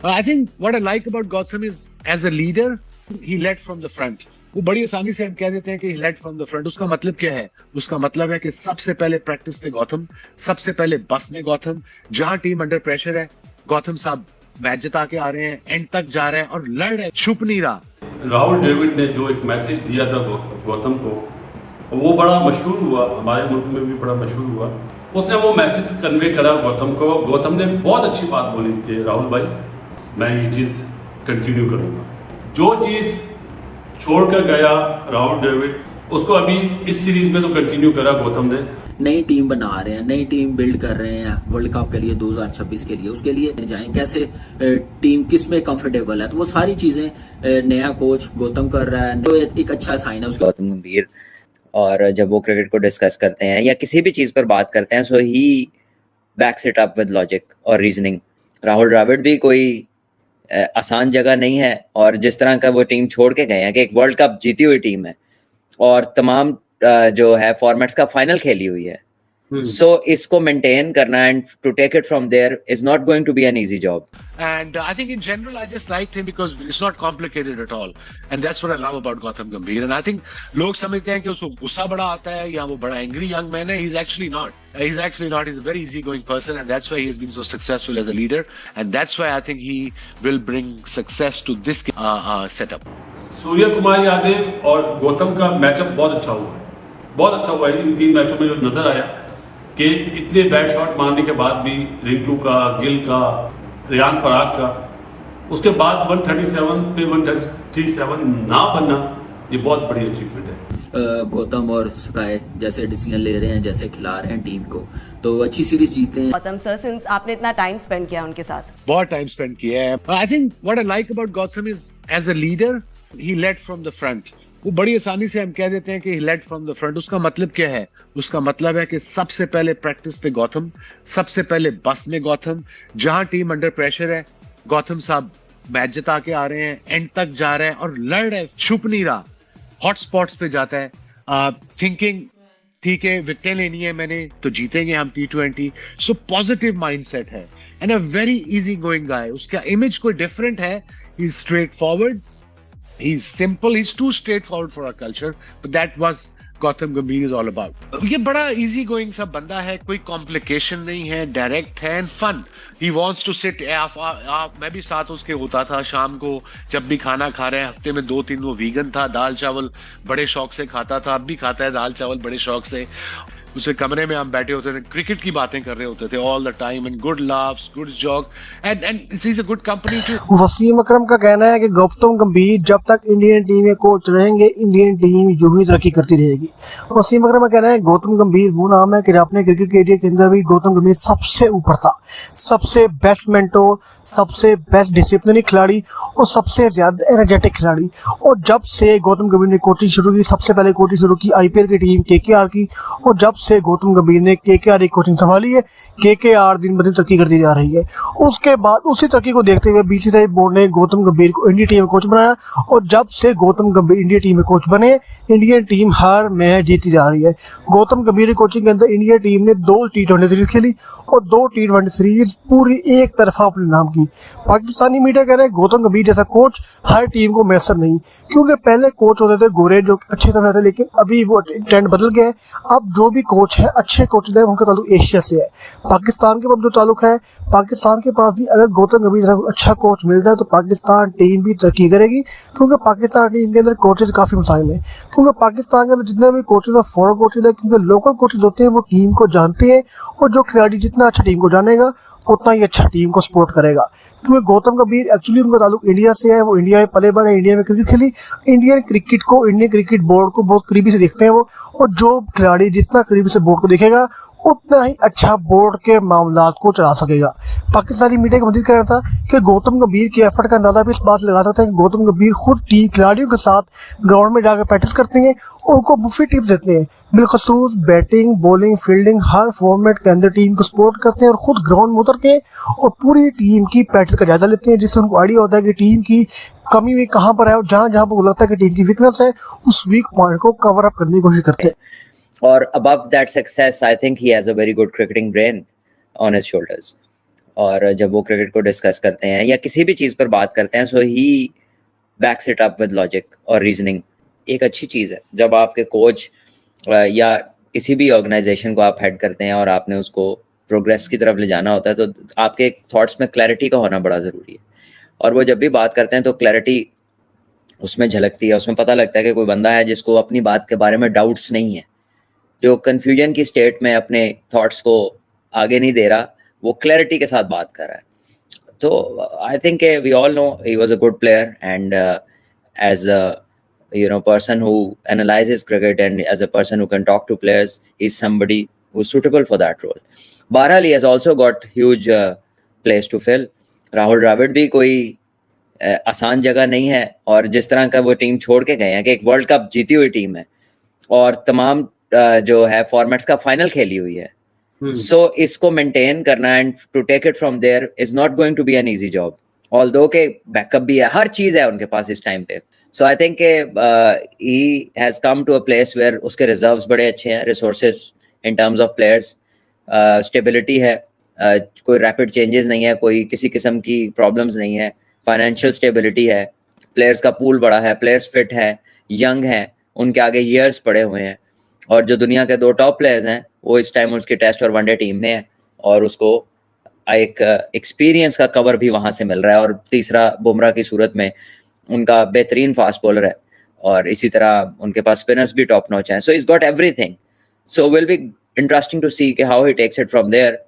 I think what I like about Gotham is as a leader, he led from the front. वो बड़ी आसानी से हम कह देते हैं कि he led from the front. उसका मतलब क्या है? उसका मतलब है कि सबसे पहले प्रैक्टिस में गौतम, सबसे पहले बस में गौतम, जहां टीम अंडर प्रेशर है, गौतम साहब मैच जिता के आ रहे हैं, एंड तक जा रहे हैं और लड़ रहे हैं, छुप नहीं रहा। राहुल द्रविड़ ने जो एक मैसेज दिया था गौतम को, वो बड़ा मशहूर हुआ, हमारे मुल्क में भी बड़ा मशहूर हुआ। उसने वो मैसेज कन्वे करा गौतम को। गौतम ने बहुत अच्छी बात बोली कि राहुल भाई, मैं ये चीज़ कंटिन्यू करूँगा। जो चीज़ छोड़ कर गया राहुल द्रविड़, उसको अभी इस सीरीज में तो कंटिन्यू करा गौतम ने। नई टीम बना रहे हैं, नई टीम बिल्ड कर रहे हैं वर्ल्ड कप के लिए 2026 के लिए, उसके लिए जाएं कैसे, टीम किस में कंफर्टेबल है, तो वो सारी चीजें नया कोच गौतम कर रहा है, तो एक अच्छा साइन है उसका। गौतम गंभीर, और जब वो क्रिकेट को डिस्कस करते हैं या किसी भी चीज पर बात करते हैं, so he backs it up with logic और रीजनिंग। राहुल द्रविड़ भी कोई आसान जगह नहीं है, और जिस तरह का वो टीम छोड़ के गए हैं कि एक वर्ल्ड कप जीती हुई टीम है और तमाम जो है फॉर्मेट्स का फाइनल खेली हुई है, सो इसको मेंटेन करना and to take it from there is not going to be an easy job. And I think in general, I just liked him because it's not complicated at all. And that's what I love about Gautam Gambhir. And I think लोग समझते हैं कि उसको गुस्सा बड़ा आता है या वो बड़ा angry young man है. He's actually not. He's actually not. He's a very easygoing person, and that's why he has been so successful as a leader. And that's why I think he will bring success to this setup. Surya Kumar Yadav और गौतम का matchup बहुत अच्छा हुआ, बहुत अच्छा हुआ। इन 3 मैचों में जो नजर आया कि इतने बैड शॉट मारने के बाद भी रिंकू का, गिल का, रियान पराग का, उसके बाद 137 पे 137 ना बनना, ये बहुत बड़ी अचीवमेंट है। गौतम और स्काई जैसे डिसीजन ले रहे हैं, जैसे खिला रहे हैं टीम को, तो अच्छी सीरीज जीते हैं। गौतम सर, सिंस आपने इतना टाइम स्पेंड किया उनके साथ, बहुत टाइम स्पेंड किया है। I think what I like about Gautam is as a leader he led from the front. वो बड़ी आसानी से हम कह देते हैं कि लेड फ्रॉम द फ्रंट। उसका मतलब क्या है? उसका मतलब है कि सबसे पहले प्रैक्टिस पे गौतम, सबसे पहले बस में गौतम, जहां टीम अंडर प्रेशर है, गौतम साहब मैच जिता के आ रहे हैं, एंड तक जा रहे हैं और लड़ रहे हैं, छुप नहीं रहा, हॉट स्पॉट्स पे जाता है, थिंकिंग ठीक है विकेट लेनी है मैंने तो जीतेंगे हम T20। सो पॉजिटिव माइंडसेट है and a very easy going guy. उसका इमेज कोई डिफरेंट है, he is straight forward, he's simple, he's too straightforward for our culture, but that was Gautam Gambhir is all about. ये बड़ा easy going सा बंदा है, कोई complication नहीं है, direct है and fun. He wants to sit, मैं भी साथ उसके होता था शाम को, जब भी खाना खा रहे हैं, हफ्ते में 2-3 वो वीगन था, दाल चावल बड़े शौक से खाता था, अब भी खाता है दाल चावल बड़े शौक से। उसे कमरे में हम बैठे होते थे, क्रिकेट की बातें कर रहे होते थे all the time, and good laughs, good joke, and it's is a good company too. Wasim Akram का कहना है कि गौतम गंभीर जब तक इंडियन टीम में कोच रहेंगे, इंडियन टीम यूं ही तरक्की करती रहेगी। वसीम अकरम का कहना है गौतम गंभीर वो नाम है कि अपने क्रिकेट कैरियर के अंदर भी गौतम गंभीर सबसे ऊपर था, सबसे बेस्ट मेंटोर, सबसे बेस्ट डिसिप्लिनरी खिलाड़ी और सबसे ज्यादा एनर्जेटिक खिलाड़ी। और जब से गौतम गंभीर ने कोचिंग शुरू की, सबसे पहले कोचिंग शुरू की IPL की टीम KKR की, और जब से गौतम गंभीर ने KKR की कोचिंग संभाली है, KKR दिन ब दिन तरक्की करती जा रही है। उसके बाद उसी तरक्की को देखते हुए BCCI बोर्ड ने गौतम गंभीर को इंडियन टीम में कोच बनाया, और जब से गौतम गंभीर इंडियन टीम में कोच बने, इंडियन टीम हर मैच जीती जा रही है। गौतम गंभीर की कोचिंग के अंदर इंडियन टीम ने 2 T20 सीरीज खेली और 2 T20 सीरीज पूरी एक तरफा अपने नाम की। पाकिस्तानी मीडिया कह रहे हैं गौतम गंभीर जैसा कोच हर टीम को मैसर नहीं, क्योंकि पहले कोच होते थे गोरे जो अच्छे तरह थे, लेकिन अभी वो ट्रेंड बदल गया है। अब जो भी कोच है, अच्छे कोच है, उनका ताल्लुक एशिया से है। पाकिस्तान के पास जो ताल्लुक है, पाकिस्तान के पास भी अगर गौतम गंभीर जैसा अच्छा कोच मिल जाए तो पाकिस्तान टीम भी तरक्की करेगी, क्योंकि पाकिस्तान टीम के अंदर कोचेज काफी मसाइल है। क्योंकि पाकिस्तान के अंदर जितने भी कोचेज है फॉरेन कोचेज है, क्योंकि लोकल कोचेज होते हैं वो टीम को जानते हैं, और जो खिलाड़ी जितना अच्छा टीम को जानेगा उतना ही अच्छा टीम को सपोर्ट करेगा। क्योंकि गौतम गंभीर एक्चुअली उनका ताल्लुक इंडिया से है, वो इंडिया में पले बड़े, इंडिया में क्रिकेट खेली, इंडियन क्रिकेट को, इंडियन क्रिकेट बोर्ड को बहुत करीबी से देखते हैं वो, और जो खिलाड़ी जितना करीबी से बोर्ड को देखेगा उतना ही अच्छा बोर्ड के मामलात को चला सकेगा। पाकिस्तानी मीडिया का मजीद कह रहा था कि गौतम गंभीर के एफर्ट का अंदाजा भी इस बात से लगा सकते हैं कि गौतम गंभीर खुद टीम खिलाड़ियों के साथ ग्राउंड में जाकर प्रैक्टिस करते हैं और उनको मुफ्त टिप्स देते हैं, बिलखसूस बैटिंग, बॉलिंग, फील्डिंग हर फॉर्मेट के अंदर टीम को सपोर्ट करते हैं, और खुद ग्राउंड में उतर के और पूरी टीम की प्रैक्टिस का जायजा लेते हैं, जिससे उनको आइडिया होता है कि टीम की कमी भी कहाँ पर है, और जहाँ जहाँ पर लगता है कि टीम की वीकनेस है उस वीक पॉइंट को कवर अप करने की कोशिश करते हैं। Or above that success, I think he has a very good cricketing brain on his shoulders. और जब वो क्रिकेट को डिस्कस करते हैं या किसी भी चीज़ पर बात करते हैं, so he backs it up with logic और रीजनिंग। एक अच्छी चीज़ है जब आपके कोच या किसी भी ऑर्गेनाइजेशन को आप हेड करते हैं और आपने उसको प्रोग्रेस की तरफ ले जाना होता है, तो आपके थॉट्स में क्लैरिटी का होना बड़ा ज़रूरी है। और वो जब भी बात करते हैं तो क्लैरिटी उसमें झलकती है, उसमें पता लगता है कि कोई बंदा है जिसको अपनी बात के बारे में डाउट्स नहीं है, जो कन्फ्यूजन की स्टेट में अपने थॉट्स को आगे नहीं दे रहा, वो क्लैरिटी के साथ बात कर रहा है। तो I think we all know he was a good player, and as a person who analyzes cricket and as a person who can talk to players, is somebody who's suitable for that role. Bahraal, he has also got huge place to fill. Rahul Dravid भी कोई आसान जगह नहीं है, और जिस तरह का वो टीम छोड़ के गए हैं कि एक वर्ल्ड कप जीती हुई टीम है और तमाम जो है फॉर्मेट्स का फाइनल खेली हुई है, सो इसको मेंटेन करना and to take it from there is not going to be an easy job, although के बैकअप भी है, हर चीज है उनके पास इस टाइम पे। So I think he has come to a place where उसके रिजर्व्स बड़े अच्छे हैं, resources in terms of players, stability है, कोई रैपिड चेंजेस नहीं है, कोई किसी किस्म की प्रॉब्लम्स नहीं है, फाइनेंशियल स्टेबिलिटी है, प्लेयर्स का पूल बड़ा है, प्लेयर्स फिट है, यंग हैं, उनके आगे ईयर्स पड़े हुए हैं, और जो दुनिया के 2 टॉप प्लेयर्स हैं वो इस टाइम उसकी टेस्ट और वनडे टीम में है, और उसको एक एक्सपीरियंस का कवर भी वहां से मिल रहा है। और तीसरा बुमराह की सूरत में उनका बेहतरीन फास्ट बॉलर है, और इसी तरह उनके पास स्पिनर्स भी टॉप नॉच हैं, so is got everything. So will be interesting to see कि how he takes it from there.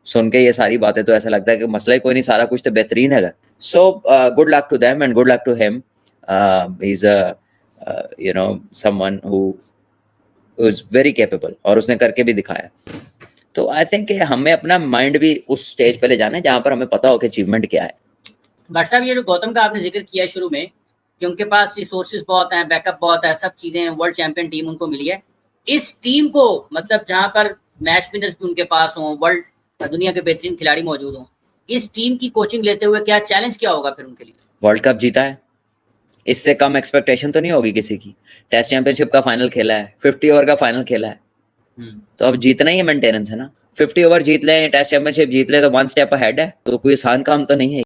सुन के ये सारी बातें तो ऐसा लगता है कि मसला ही कोई नहीं, सारा कुछ तो बेहतरीन है। So good luck to them and good luck to him. He is someone who is very capable, और उसने करके भी दिखाया। तो आई थिंक हमें अपना माइंड भी उस स्टेज पे ले जाना है जहां पर हमें पता हो कि अचीवमेंट क्या है। बट साहब, ये जो गौतम का आपने जिक्र किया शुरू में कि उनके पास रिसोर्सेज बहुत हैं, बैकअप बहुत है, सब चीजें, वर्ल्ड चैंपियन टीम उनको मिली है, इस टीम को मतलब जहां पर मैच विनर्स भी उनके पास हों, वर्ल्ड दुनिया के बेहतरीन खिलाड़ी मौजूद हों, इस टीम की कोचिंग लेते हुए क्या चैलेंज क्या होगा फिर उनके लिए? वर्ल्ड कप जीता है, इससे कम एक्सपेक्टेशन तो नहीं होगी किसी की। टेस्ट चैंपियनशिप का फाइनल खेला है, 50 ओवर का फाइनल खेला है, तो अब जीतना ही मेंटेनेंस है ना। 50 ओवर जीत लें, टेस्ट चैंपियनशिप जीत ले तो 1 स्टेप अहेड है, तो कोई आसान काम तो नहीं है।